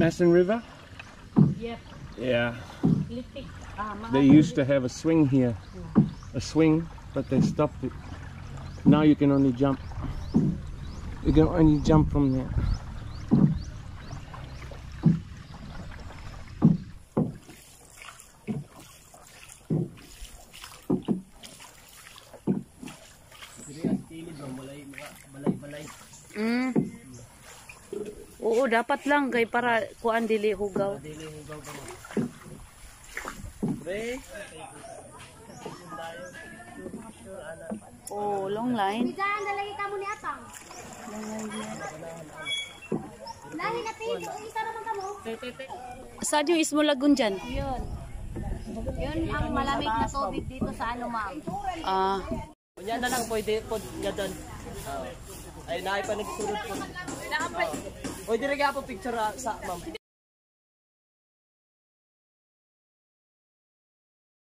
Mason River? Yep. Yeah. They used to have a swing here. A swing, but they stopped it. Now you can only jump. You can only jump from there. Oo, dapat lang kay para kuan dili hugaw. Oh, long line. Diyan dalagi kamo ni atang. Lahi natin, isa naman kamo. Saan yung Ismulagun dyan? Yun. Yun ang malamig na tubig dito sa ano, ma'am. Ah. Kunya na lang pwede po nga doon. Ay naay pa nagsulod po. O dire ka po picture sa ma'am.